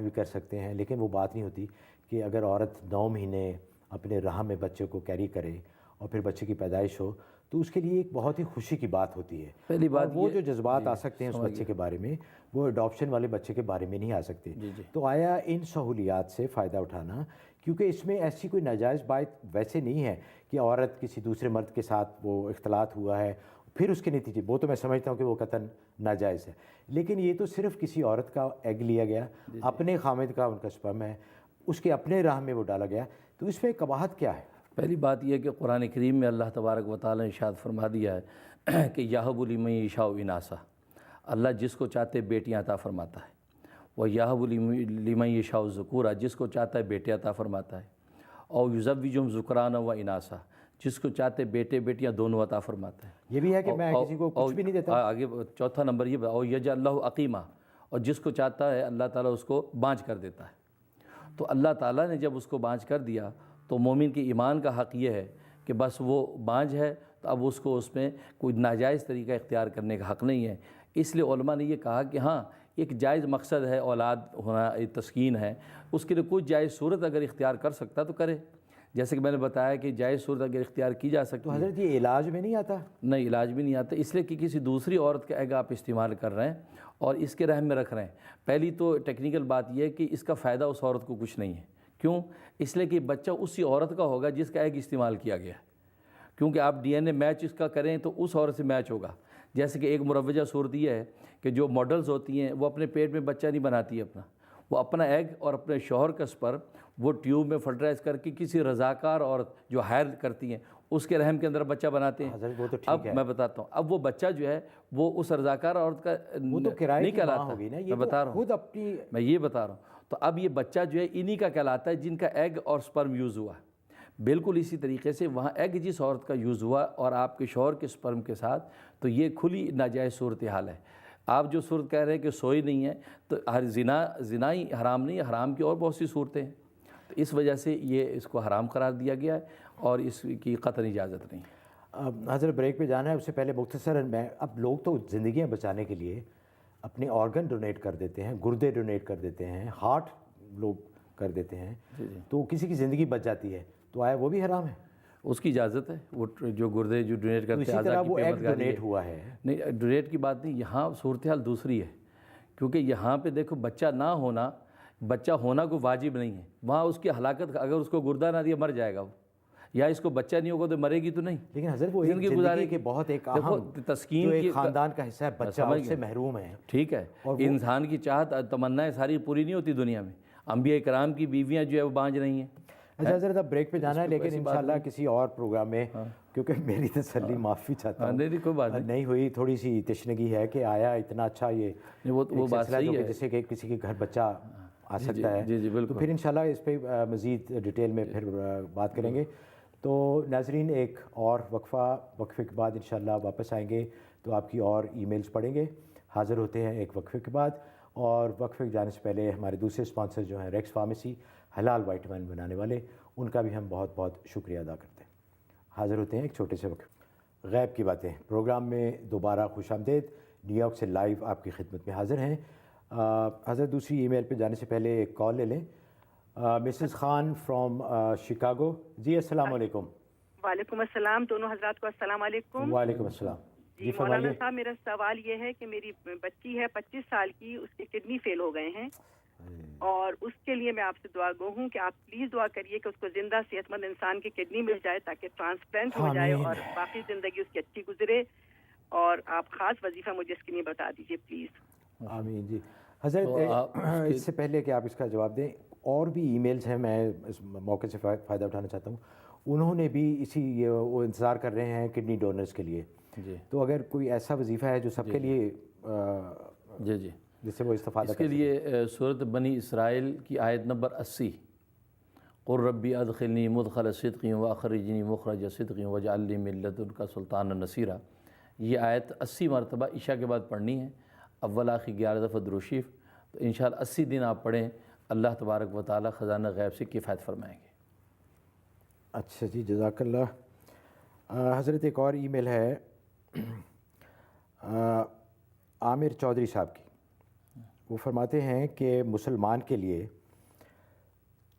بھی کر سکتے ہیں، لیکن وہ بات نہیں ہوتی کہ اگر عورت 9 مہینے اپنے رحم میں بچے کو کیری کرے اور پھر بچے کی پیدائش ہو تو اس کے لیے ایک بہت ہی خوشی کی بات ہوتی ہے۔ پہلی بات وہ یہ جو جذبات آ سکتے ہیں اس بچے کے بارے میں، وہ اڈاپشن والے بچے کے بارے میں نہیں آ سکتے۔ تو آیا ان سہولیات سے فائدہ اٹھانا، کیونکہ اس میں ایسی کوئی ناجائز بات ویسے نہیں ہے کہ عورت کسی دوسرے مرد کے ساتھ وہ اختلاط ہوا ہے پھر اس کے نتیجے، وہ تو میں سمجھتا ہوں کہ وہ قطعاً ناجائز ہے، لیکن یہ تو صرف کسی عورت کا ایگ لیا گیا، اپنے خامد کا ان کا سپرم ہے، اس کے اپنے راہ میں وہ ڈالا گیا، تو اس میں قباحت کیا ہے؟ پہلی بات یہ ہے کہ قرآن کریم میں اللہ تبارک و تعالیٰ نے ارشاد فرما دیا ہے کہ یہب لمن یشاء اناثا، اللہ جس کو چاہتے بیٹیاں عطا فرماتا ہے، وہ یہب لمن یشاء ذکورا، جس کو چاہتا ہے بیٹے عطا فرماتا ہے، اور یزوجہم ذکرانا و اناثا، جس کو چاہتے بیٹے بیٹیاں دونوں عطا فرماتا ہے۔ یہ بھی ہے کہ میں کسی کو کچھ بھی نہیں دیتا۔ آگے چوتھا نمبر یہ اور یجعل اللہ عقیمہ، اور جس کو چاہتا ہے اللہ تعالیٰ اس کو بانجھ کر دیتا ہے۔ تو اللہ تعالیٰ نے جب اس کو بانجھ کر دیا تو مومن کے ایمان کا حق یہ ہے کہ بس وہ بانجھ ہے تو اب اس کو اس میں کوئی ناجائز طریقہ اختیار کرنے کا حق نہیں ہے۔ اس لیے علماء نے یہ کہا کہ ہاں ایک جائز مقصد ہے اولاد ہونا، تسکین ہے، اس کے لیے کوئی جائز صورت اگر اختیار کر سکتا تو کرے، جیسے کہ میں نے بتایا کہ جائز صورت اگر اختیار کی جا سکتی تو ہے۔ حضرت یہ علاج میں نہیں آتا؟ نہیں، علاج بھی نہیں آتا، اس لیے کہ کسی دوسری عورت کا ایگ آپ استعمال کر رہے ہیں اور اس کے رحم میں رکھ رہے ہیں۔ پہلی تو ٹیکنیکل بات یہ ہے کہ اس کا فائدہ اس عورت کو کچھ نہیں ہے۔ کیوں؟ اس لیے کہ بچہ اسی عورت کا ہوگا جس کا ایگ استعمال کیا گیا ہے، کیونکہ آپ ڈی این اے میچ اس کا کریں تو اس عورت سے میچ ہوگا۔ جیسے کہ ایک مروجہ صورت یہ ہے کہ جو ماڈلز ہوتی ہیں وہ اپنے پیٹ میں بچہ نہیں بناتی اپنا، وہ اپنا ایگ اور اپنے شوہر کا سپرم وہ ٹیوب میں فرٹیلائز کر کے کسی رضاکار عورت جو ہائر کرتی ہیں اس کے رحم کے اندر بچہ بناتے ہیں۔ حضرت وہ تو ٹھیک اب ہے، میں بتاتا ہوں، اب وہ بچہ جو ہے وہ اس رضاکار عورت کا وہ تو کرائے نہیں کی ماں کہلاتا، ہوگی نا، میں یہ بتا رہا تو ہوں، خود اپنی، میں یہ بتا رہا ہوں۔ تو اب یہ بچہ جو ہے انہی کا کہلاتا ہے جن کا ایگ اور سپرم یوز ہوا ہے۔ بالکل اسی طریقے سے وہاں ایگ جس عورت کا یوز ہوا اور آپ کے شوہر کے سپرم کے ساتھ، تو یہ کھلی ناجائز صورتحال ہے۔ آپ جو صورت کہہ رہے ہیں کہ سوئی نہیں ہے، تو ہر زنا ہی حرام نہیں ہے، حرام کی اور بہت سی صورتیں ہیں، تو اس وجہ سے یہ اس کو حرام قرار دیا گیا ہے اور اس کی قطعی اجازت نہیں ہے۔ حضرت بریک پہ جانا ہے، اس سے پہلے مختصراً میں، اب لوگ تو زندگیاں بچانے کے لیے اپنے آرگن ڈونیٹ کر دیتے ہیں، گردے ڈونیٹ کر دیتے ہیں، ہارٹ لوگ کر دیتے ہیں، تو کسی کی زندگی بچ جاتی ہے، تو آیا وہ بھی حرام ہے؟ اس کی اجازت ہے، وہ جو گردے جو ڈونیٹ کرتے ہیں، اعضاء کی وہ ایگ پیمنٹ کاری ڈونیٹ ہے۔ ہوا ہے، نہیں، ڈونیٹ کی بات نہیں، یہاں صورتحال دوسری ہے، کیونکہ یہاں پہ دیکھو بچہ نہ ہونا، بچہ ہونا کوئی واجب نہیں ہے، وہاں اس کی ہلاکت، اگر اس کو گردہ نہ دیا مر جائے گا وہ، یا اس کو بچہ نہیں ہوگا تو مرے گی تو نہیں، لیکن حضرت وہ ایک زندگی کے بہت ایک اہم، تسکین جو کی ایک خاندان کا حصہ ہے، بچہ اس سے محروم ہے۔ ٹھیک ہے، انسان کی چاہت تمنائیں ساری پوری نہیں ہوتی دنیا میں، انبیاء کرام کی بیویاں جو ہے وہ بانجھ رہی ہیں۔ اچھا حضرت اب بریک پہ جانا ہے، لیکن انشاءاللہ کسی اور پروگرام میں، کیونکہ میری تسلی معافی چاہتا ہوں، نہیں کوئی بات نہیں ہوئی، تھوڑی سی تشنگی ہے کہ آیا اتنا اچھا یہ وہ بات صحیح ہے، جیسے کہ کسی کے گھر بچہ آ سکتا ہے، جی بالکل، تو پھر انشاءاللہ اس پہ مزید ڈیٹیل میں پھر بات کریں گے۔ تو ناظرین ایک اور وقفے کے بعد انشاءاللہ واپس آئیں گے تو آپ کی اور ای میلز پڑھیں گے، حاضر ہوتے ہیں ایک وقفے کے بعد، اور وقفے کے جانے سے پہلے ہمارے دوسرے اسپانسر جو ہیں ریکس فارمیسی، حلال وائٹامن بنانے والے، ان کا بھی ہم بہت بہت شکریہ ادا کرتے ہیں۔ حاضر ہوتے ہیں ایک چھوٹے سے وقفے۔ غیب کی باتیں پروگرام میں دوبارہ خوش آمدید، نیو یارک سے لائیو آپ کی خدمت میں حاضر ہیں۔ حضرت دوسری ای میل پہ جانے سے پہلے ایک کال لے لیں۔ مسز خان فرام شکاگو، جی السلام علیکم۔ وعلیکم السلام، دونوں حضرات کو السلام علیکم۔ وعلیکم السلام، جی مولانا صاحب، میرا سوال یہ ہے کہ میری بچی ہے 25 سال کی، اس کے کڈنی فیل ہو گئے ہیں، اور اس کے لیے میں آپ سے دعا گو ہوں کہ آپ پلیز دعا کریے کہ اس کو زندہ صحت مند انسان کی کڈنی مل جائے تاکہ ٹرانسپلانٹ ہو جائے اور باقی زندگی اس کی اچھی گزرے، اور آپ خاص وظیفہ مجھے اس کے لیے بتا دیجیے پلیز۔ آمین۔ جی حضرت، اس سے پہلے کہ آپ اس کا جواب دیں، اور بھی ای میلز ہیں، میں اس موقع سے فائدہ اٹھانا چاہتا ہوں، انہوں نے بھی اسی وہ انتظار کر رہے ہیں کڈنی ڈونرز کے لیے، تو اگر کوئی ایسا وظیفہ ہے جو سب کے لیے جی جس سے وہ استفادہ اس کے لیے سورۃ بنی اسرائیل کی آیت نمبر 80، قل ربی ادخلنی مدخل صدق واخرجنی مخرج صدق واجعل لی من لدنک سلطانا نصیرا، یہ آیت 80 مرتبہ عشاء کے بعد پڑھنی ہے، اول آخر 11 دفعہ درود شریف، تو انشاءاللہ 80 دن آپ پڑھیں، اللہ تبارک و تعالی خزانہ غیب سے کفایت فرمائیں گے۔ اچھا جی، جزاک اللہ۔ حضرت ایک اور ای میل ہے عامر چودھری صاحب کی، وہ فرماتے ہیں کہ مسلمان کے لیے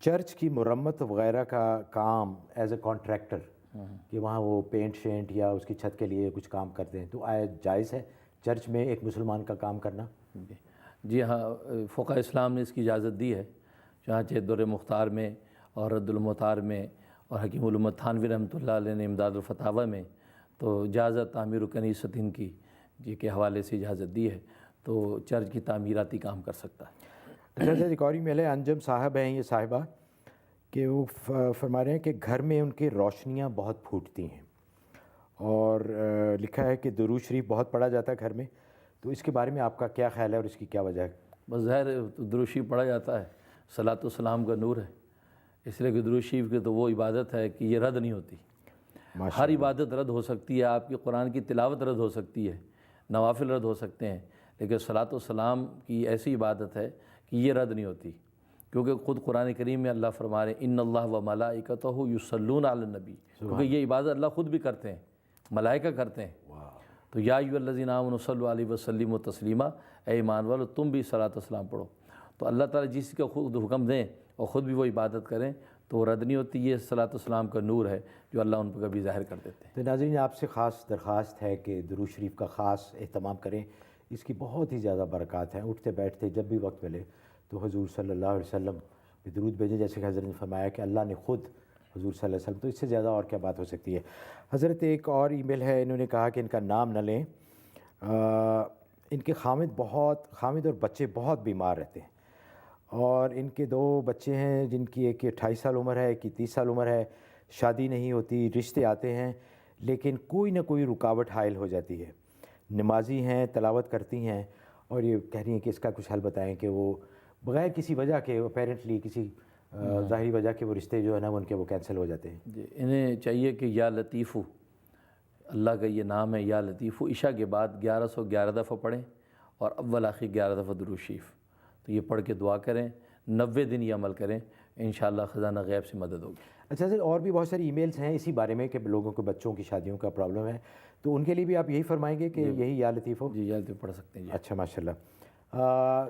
چرچ کی مرمت وغیرہ کا کام ایز اے کانٹریکٹر کہ وہاں وہ پینٹ شینٹ یا اس کی چھت کے لیے کچھ کام کرتے ہیں، تو آیا جائز ہے چرچ میں ایک مسلمان کا کام کرنا؟ جی ہاں، فقہ اسلام نے اس کی اجازت دی ہے، چنانچہ در مختار میں اور رد المختار میں اور حکیم الامت تھانوی رحمۃ اللہ علیہ نے امداد الفتاوی میں تو اجازت تعمیر و کنیست ہند کی جی کے حوالے سے اجازت دی ہے، تو چرچ کی تعمیراتی کام کر سکتا ہے۔ اچھا سر، ایک اور ای میل ہے، انجم صاحب ہیں یہ صاحبہ، کہ وہ فرما رہے ہیں کہ گھر میں ان کی روشنیاں بہت پھوٹتی ہیں، اور لکھا ہے کہ درود شریف بہت پڑھا جاتا ہے گھر میں، تو اس کے بارے میں آپ کا کیا خیال ہے اور اس کی کیا وجہ ہے؟ بس ظاہر درود شریف پڑھا جاتا ہے، صلاۃ و سلام کا نور ہے، اس لیے کہ درود شریف کی تو وہ عبادت ہے کہ یہ رد نہیں ہوتی۔ ہر عبادت رد ہو سکتی ہے، آپ کی قرآن کی تلاوت رد ہو سکتی ہے، نوافل رد ہو سکتے ہیں، لیکن صلاۃ و سلام کی ایسی عبادت ہے کہ یہ رد نہیں ہوتی، کیونکہ خود قرآن کریم میں اللہ فرما رہے ہیں ان اللہ و ملائکتہ یصلون علی النبی، کیونکہ یہ عبادت اللہ خود بھی کرتے ہیں، ملائکہ کرتے ہیں۔ تو یا ایھا الذین آمنوا صلوا علیہ وسلموا تسلیما، اے ایمان والو تم بھی صلاۃ و سلام پڑھو۔ تو اللہ تعالیٰ جس کا خود حکم دیں اور خود بھی وہ عبادت کریں تو وہ رد نہیں ہوتی، یہ صلاۃ و سلام کا نور ہے جو اللہ ان پر کبھی ظاہر کر دیتے ہیں۔ تو ناظرین، آپ سے خاص درخواست ہے کہ درود شریف کا خاص اہتمام کریں، اس کی بہت ہی زیادہ برکات ہیں، اٹھتے بیٹھتے جب بھی وقت ملے تو حضور صلی اللہ علیہ وسلم پہ درود بھیجیں، جیسے کہ حضرت نے فرمایا کہ اللہ نے خود حضور صلی اللہ علیہ وسلم، تو اس سے زیادہ اور کیا بات ہو سکتی ہے۔ حضرت ایک اور ای میل ہے، انہوں نے کہا کہ ان کا نام نہ لیں، ان کے خامد اور بچے بہت بیمار رہتے ہیں، اور ان کے 2 بچے ہیں جن کی ایک کی 28 سال عمر ہے، ایک کی 30 سال عمر ہے، شادی نہیں ہوتی، رشتے آتے ہیں لیکن کوئی نہ کوئی رکاوٹ حائل ہو جاتی ہے، نمازی ہیں، تلاوت کرتی ہیں، اور یہ کہہ رہی ہیں کہ اس کا کچھ حل بتائیں کہ وہ بغیر کسی وجہ کے اپیرنٹلی کسی ظاہری وجہ کے وہ رشتے جو ہے نا ان کے وہ کینسل ہو جاتے ہیں۔ جی، انہیں چاہیے کہ یا لطیفو، اللہ کا یہ نام ہے یا لطیفو، عشاء کے بعد 1111 دفعہ پڑھیں اور اول آخر 11 دفعہ درود شریف، تو یہ پڑھ کے دعا کریں، 90 دن یہ عمل کریں، انشاءاللہ خزانہ غیب سے مدد ہوگی۔ اچھا سر، اور بھی بہت ساری ای میلز ہیں اسی بارے میں کہ لوگوں کو بچوں کی شادیوں کا پرابلم ہے، تو ان کے لیے بھی آپ یہی فرمائیں گے کہ یہی یا لطیف ہو؟ جی یا لطیف پڑھ سکتے ہیں جی۔ اچھا، ماشاءاللہ۔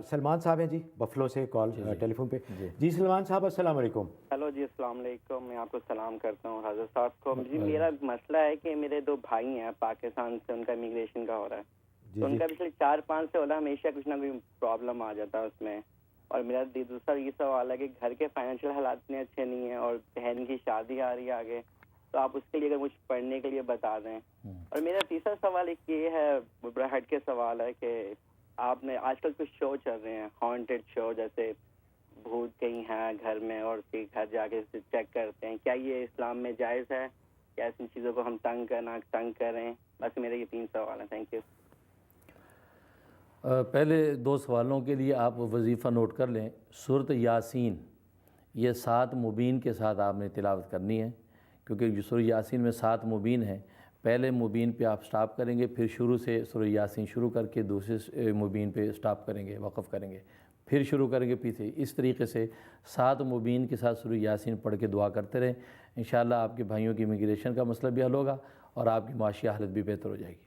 سلمان صاحب ہیں جی بفلو سے کال ٹیلی فون پہ۔ جی سلمان صاحب، السلام علیکم۔ ہیلو جی، السلام علیکم، میں آپ کو سلام کرتا ہوں حضرت صاحب کو۔ جی میرا مسئلہ ہے کہ میرے 2 بھائی ہیں پاکستان سے، ان کا امیگریشن کا ہو رہا ہے، تو ان کا پچھلے 4-5 سے ہوتا ہمیشہ کچھ نہ کوئی پرابلم آ جاتا ہے اس میں، اور میرا دوسرا یہ سوال ہے کہ گھر کے فائنینشیل حالات اتنے اچھے نہیں ہیں اور بہن کی شادی آ رہی ہے آگے، تو آپ اس کے لیے اگر کچھ پڑھنے کے لیے بتا دیں۔ اور میرا تیسرا سوال ایک یہ ہے، بڑا ہٹ کے سوال ہے کہ آپ نے آج کل کچھ شو چل رہے ہیں ہانٹڈ شو، جیسے بھوت کہیں ہیں گھر میں اور پھر گھر جا کے چیک کرتے ہیں، کیا یہ اسلام میں جائز ہے؟ کیا ایسی چیزوں کو ہم تنگ کریں؟ بس میرے یہ 3 سوال ہیں، تھینک یو۔ پہلے 2 سوالوں کے لیے آپ وظیفہ نوٹ کر لیں، سورۃ یاسین یہ 7 مبین کے ساتھ آپ نے تلاوت کرنی ہے، کیونکہ سورۃ یاسین میں 7 مبین ہیں، پہلے مبین پہ آپ سٹاپ کریں گے، پھر شروع سے سورۃ یاسین شروع کر کے دوسرے مبین پہ سٹاپ کریں گے، وقف کریں گے، پھر شروع کریں گے پیچھے، اس طریقے سے 7 مبین کے ساتھ سورۃ یاسین پڑھ کے دعا کرتے رہیں، انشاءاللہ آپ کے بھائیوں کی امیگریشن کا مسئلہ بھی حل ہوگا اور آپ کی معاشی حالت بھی بہتر ہو جائے گی۔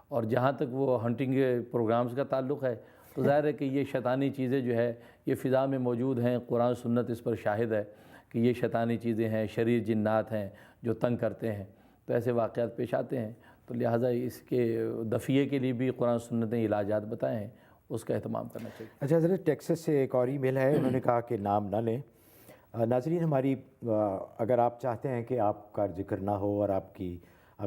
اور جہاں تک وہ ہنٹنگ پروگرامز کا تعلق ہے تو ظاہر ہے کہ یہ شیطانی چیزیں جو ہے یہ فضا میں موجود ہیں، قرآن سنت اس پر شاہد ہے کہ یہ شیطانی چیزیں ہیں، شریر جنات ہیں جو تنگ کرتے ہیں، تو ایسے واقعات پیش آتے ہیں، تو لہٰذا اس کے دفعے کے لیے بھی قرآن سنت نے علاجات بتائے ہیں، اس کا اہتمام کرنا چاہیے۔ اچھا حضرت، ٹیکسس سے ایک اور ای میل ہے، انہوں نے کہا کہ نام نہ لیں۔ ناظرین ہماری، اگر آپ چاہتے ہیں کہ آپ کا ذکر نہ ہو اور آپ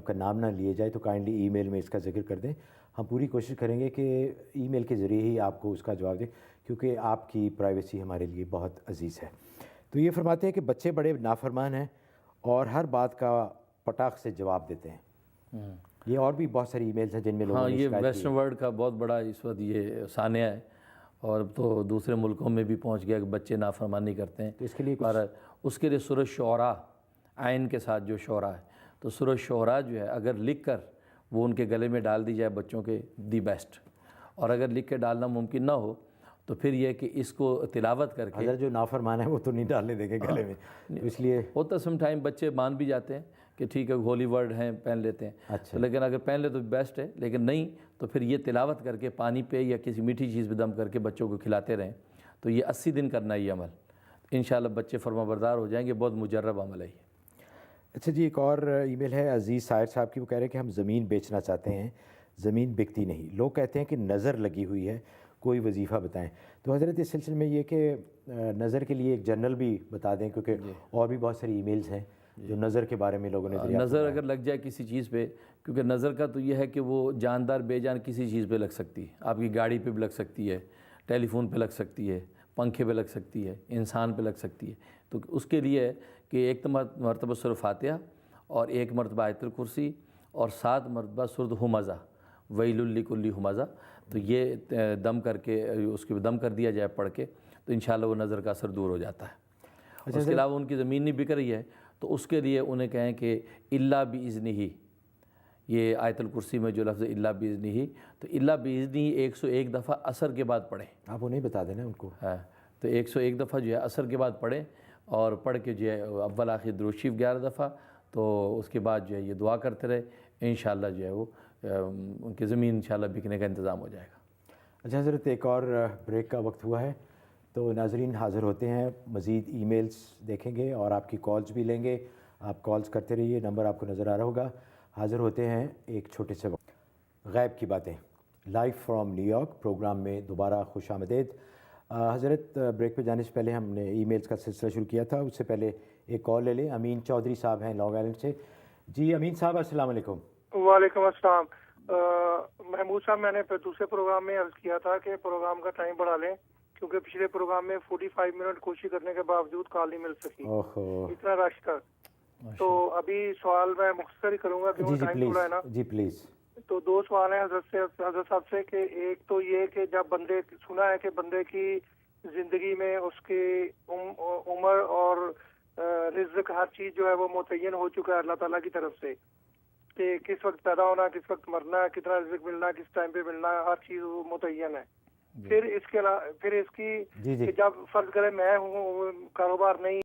کا نام نہ لیے جائے تو کائنڈلی ای میل میں اس کا ذکر کر دیں، ہم پوری کوشش کریں گے کہ ای میل کے ذریعے ہی آپ کو اس کا جواب دیں، کیونکہ آپ کی پرائیویسی ہمارے لیے بہت عزیز ہے۔ تو یہ فرماتے ہیں کہ بچے بڑے نافرمان ہیں اور ہر بات کا پٹاخ سے جواب دیتے ہیں۔ یہ اور بھی بہت ساری ای میلز ہیں جن میں لوگوں نے یہ شکایت کی ویسٹرن ورلڈ کا بہت بڑا اس وقت یہ سانحہ ہے، اور تو دوسرے ملکوں میں بھی پہنچ گیا کہ بچے نافرمانی کرتے ہیں، تو اس کے لیے اور اس کے لیے سورۃ شعراء عین کے ساتھ جو شعراء ہے، تو سورۃ شعراء جو ہے اگر لکھ کر وہ ان کے گلے میں ڈال دی جائے بچوں کے، دی بیسٹ، اور اگر لکھ کے ڈالنا ممکن نہ ہو تو پھر یہ کہ اس کو تلاوت کر کے، حضرت جو نافرمان ہے وہ تو نہیں ڈالنے دیں گے گلے میں، تو اس لیے ہوتا سم ٹائم بچے مان بھی جاتے ہیں کہ ٹھیک ہے ہولی ورڈ ہیں پہن لیتے ہیں، اچھا، لیکن اگر پہن لے تو بیسٹ ہے، لیکن نہیں تو پھر یہ تلاوت کر کے پانی پہ یا کسی میٹھی چیز پہ دم کر کے بچوں کو کھلاتے رہیں، تو یہ 80 دن کرنا ہے یہ عمل، انشاءاللہ بچے فرما بردار ہو جائیں گے. بہت مجرب عمل ہے یہ. اچھا جی، ایک اور ای میل ہے عزیز سائر صاحب کی. وہ کہہ رہے ہیں کہ ہم زمین بیچنا چاہتے ہیں، زمین بکتی نہیں، لوگ کہتے ہیں کہ نظر لگی ہوئی ہے، کوئی وظیفہ بتائیں. تو حضرت اس سلسلے میں یہ کہ نظر کے لیے ایک جنرل بھی بتا دیں، کیونکہ اور بھی بہت ساری ای میلز ہیں جو نظر کے بارے میں لوگوں نے دریافت. نظر اگر لگ جائے کسی چیز پہ، کیونکہ نظر کا تو یہ ہے کہ وہ جاندار بے جان کسی چیز پہ لگ سکتی ہے، آپ کی گاڑی پہ بھی لگ سکتی ہے، ٹیلی فون پہ لگ سکتی ہے، پنکھے پہ لگ سکتی ہے، انسان پہ لگ سکتی ہے. تو اس کے لیے کہ ایک مرتبہ سورہ فاتحہ اور ایک مرتبہ آیت الکرسی اور 7 مرتبہ سورۃ ہمزہ، ویل لکل ہمزہ، تو یہ دم کر کے اس کے دم کر دیا جائے پڑھ کے، تو انشاءاللہ وہ نظر کا اثر دور ہو جاتا ہے. اس کے علاوہ ان کی زمین نہیں بک رہی ہے تو اس کے لیے انہیں کہیں کہ الا باذنہ، یہ آیت الکرسی میں جو لفظ الا باذنہ، تو الا باذنہ 101 دفعہ عصر کے بعد پڑھیں. آپ انہیں بتا دیں نا ان کو. ہاں، تو 101 دفعہ جو ہے عصر کے بعد پڑھیں، اور پڑھ کے جو ہے اول آخر درود شریف 11 دفعہ، تو اس کے بعد جو ہے یہ دعا کرتے رہے، انشاءاللہ جو ہے وہ ان کی زمین انشاءاللہ بکنے کا انتظام ہو جائے گا. اچھا حضرت، ایک اور بریک کا وقت ہوا ہے، تو ناظرین حاضر ہوتے ہیں، مزید ای میلز دیکھیں گے اور آپ کی کالز بھی لیں گے. آپ کالز کرتے رہیے، نمبر آپ کو نظر آ رہا ہوگا. حاضر ہوتے ہیں ایک چھوٹے سے وقت. غیب کی باتیں live from New York program میں دوبارہ خوش آمدید. حضرت، بریک پہ جانے سے پہلے ہم نے ای میلز کا سلسلہ شروع کیا تھا، اس سے پہلے ایک کال لے لیں. امین چودھری صاحب ہیں لانگ آئلینڈ سے. جی امین صاحب، السلام علیکم. وعلیکم السلام. محمود صاحب، میں نے دوسرے پروگرام میں عرض کیا تھا کہ پروگرام کا ٹائم بڑھا لیں، کیونکہ پچھلے پروگرام میں 45 منٹ کوشش کرنے کے باوجود کال نہیں مل سکی، اتنا رش تھا. تو ابھی سوال میں مختصر ہی کروں گا کیونکہ ٹائم تھوڑا ہے نا. جی پلیز. تو 2 سوال ہیں حضرت صاحب سے، کہ ایک تو یہ کہ جب بندے سنا ہے کہ بندے کی زندگی میں اس کی عمر اور رزق ہر چیز جو ہے وہ متعین ہو چکا ہے اللہ تعالیٰ کی طرف سے، کہ کس وقت پیدا ہونا، کس وقت مرنا، کتنا رزق ملنا، کس ٹائم پہ ملنا، ہر چیز متعین ہے. پھر اس کے پھر اس کی کہ جب فرض کرے میں ہوں، کاروبار نہیں